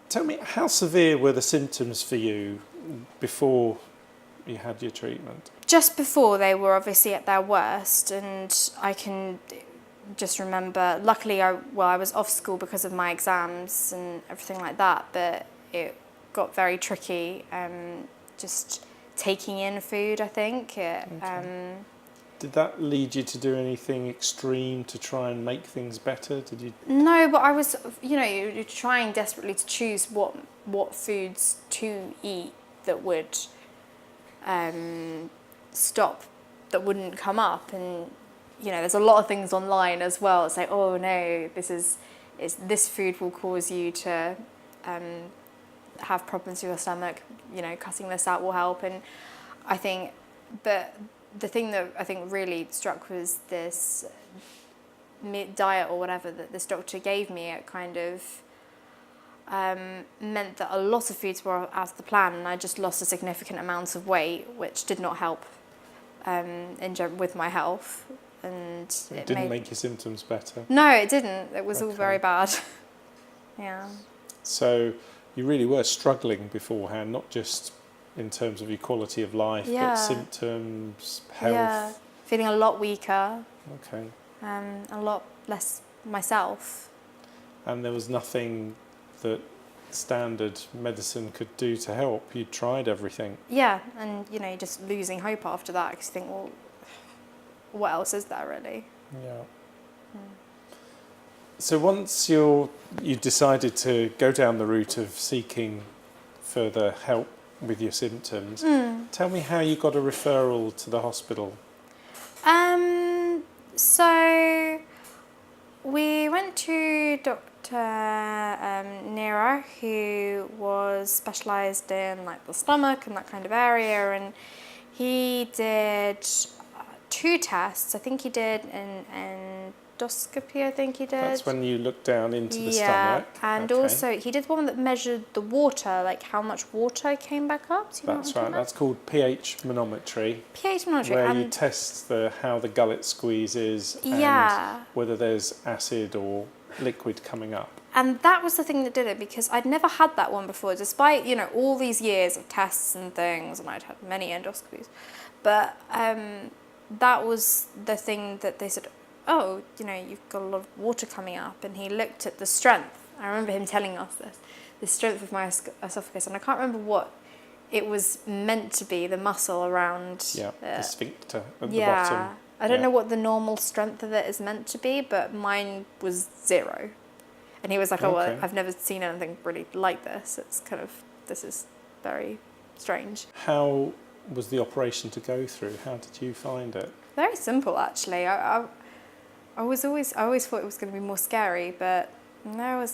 Tell me, how severe were the symptoms for you before you had your treatment? Just before, they were obviously at their worst, and I can just remember, luckily I was off school because of my exams and everything like that, but it got very tricky, just taking in food, I think. Did that lead you to do anything extreme to try and make things better? Did you? No, but I was, you're trying desperately to choose what foods to eat that would stop, that wouldn't come up. And there's a lot of things online as well. It's like, oh no, this food will cause you to have problems with your stomach. Cutting this out will help. And I think, but the thing that I think really struck was this diet or whatever that this doctor gave me. It kind of meant that a lot of foods were out of the plan, and I just lost a significant amount of weight, which did not help with my health. And it didn't make your symptoms better? No, it didn't. It was all very bad. Yeah. So you really were struggling beforehand, not just in terms of your quality of life, but symptoms, health? Yeah, feeling a lot weaker. Okay. A lot less myself. And there was nothing that standard medicine could do to help? You tried everything? Yeah, and you're just losing hope after that, because you think, well, what else is there really? Yeah. So once you decided to go down the route of seeking further help with your symptoms, tell me how you got a referral to the hospital. So we went to Dr. Nero, who was specialised in the stomach and that kind of area, and he did 2 tests. I think he did an endoscopy, I think he did. That's when you look down into the stomach. And also he did one that measured the water, like how much water came back up. That's right, that's called pH manometry. pH manometry. Where you test how the gullet squeezes and whether there's acid or liquid coming up. And that was the thing that did it, because I'd never had that one before, despite, all these years of tests and things, and I'd had many endoscopies. But that was the thing that they said, oh, you've got a lot of water coming up. And he looked at the strength. I remember him telling us the strength of my esophagus. And I can't remember what it was meant to be, the muscle around. Yeah, the sphincter at the bottom. I don't know what the normal strength of it is meant to be, but mine was 0. And he was like, oh, well, I've never seen anything really like this. It's this is very strange. How was the operation to go through? How did you find it? Very simple, actually. I always thought it was going to be more scary, but no,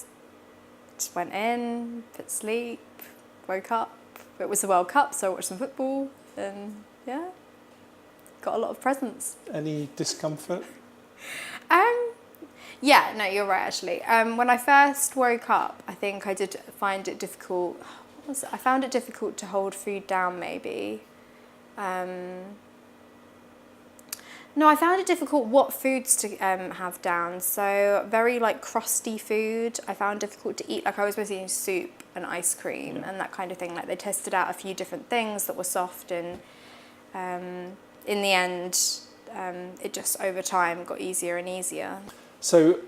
just went in, put sleep, woke up. It was the World Cup, so I watched some football, and got a lot of presents. Any discomfort? Yeah, no, you're right, actually. When I first woke up, I think I did find it difficult. I found it difficult to hold food down, maybe. No, I found it difficult what foods to have down. So very crusty food, I found difficult to eat. I was mostly eating soup and ice cream and that kind of thing. They tested out a few different things that were soft, and in the end, it just over time got easier and easier. So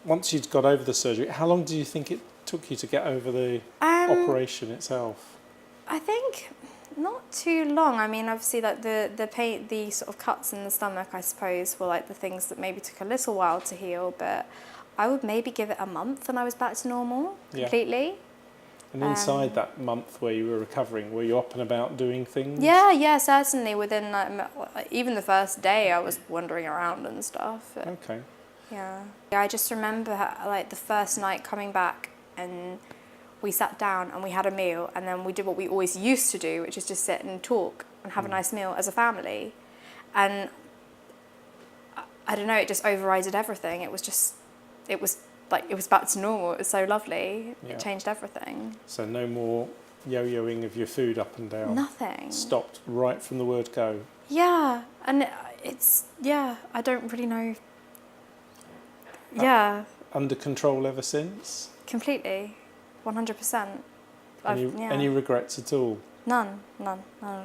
once you'd got over the surgery, how long do you think it took you to get over the operation itself? I think not too long. I mean, obviously, the pain, the sort of cuts in the stomach, I suppose, were the things that maybe took a little while to heal. But I would maybe give it a month, and I was back to normal completely. And inside that month where you were recovering, were you up and about doing things? Yeah, certainly. Within even the first day, I was wandering around and stuff. Okay. Yeah. I just remember the first night coming back, and we sat down and we had a meal, and then we did what we always used to do, which is just sit and talk and have a nice meal as a family. And I don't know, it just overrided everything. It was back to normal. It was so lovely. Yeah. It changed everything. So no more yo-yoing of your food up and down? Nothing. Stopped right from the word go? Yeah, and I don't really know. Under control ever since? Completely. 100%. Any regrets at all? None.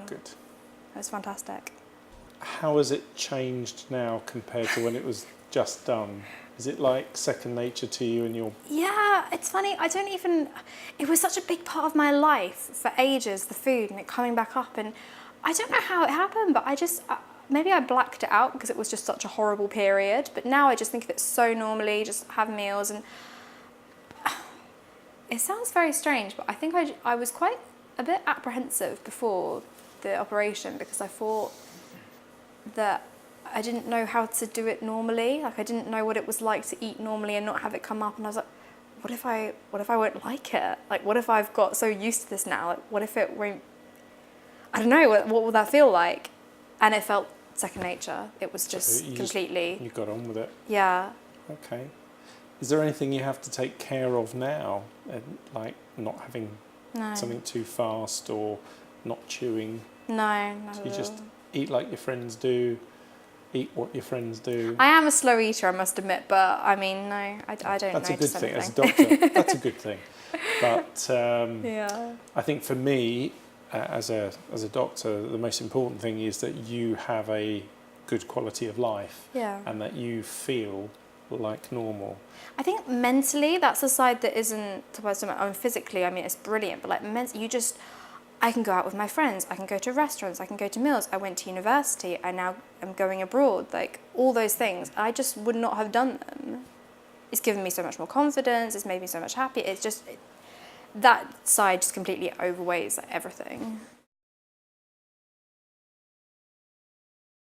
Good. It was fantastic. How has it changed now compared to when it was just done? Is it like second nature to you and your... Yeah, it's funny. It was such a big part of my life for ages, the food and it coming back up. And I don't know how it happened, but maybe I blacked it out because it was just such a horrible period. But now I just think of it so normally, just have meals. And it sounds very strange, but I think I was quite a bit apprehensive before the operation because I thought that I didn't know how to do it normally. Like I didn't know what it was like to eat normally and not have it come up. And I was like, what if I won't like it? Like, what if I've got so used to this now? Like, what if it won't? I don't know. What will that feel like? And it felt second nature. It was just completely. You got on with it. Yeah. Okay. Is there anything you have to take care of now, like not having something too fast or not chewing? No. So you just eat like your friends do. Eat what your friends do. I am a slow eater, I must admit, but I mean, no, I don't. That's a good thing anything. as a doctor. That's a good thing. But yeah. I think for me, as a doctor, the most important thing is that you have a good quality of life, and that you feel like normal. I think mentally, that's the side that isn't supposed to. I mean, physically, I mean, it's brilliant, but like mentally, I can go out with my friends, I can go to restaurants, I can go to meals, I went to university, I now am going abroad, like all those things. I just would not have done them. It's given me so much more confidence, it's made me so much happier. It's just, that side just completely overweighs everything.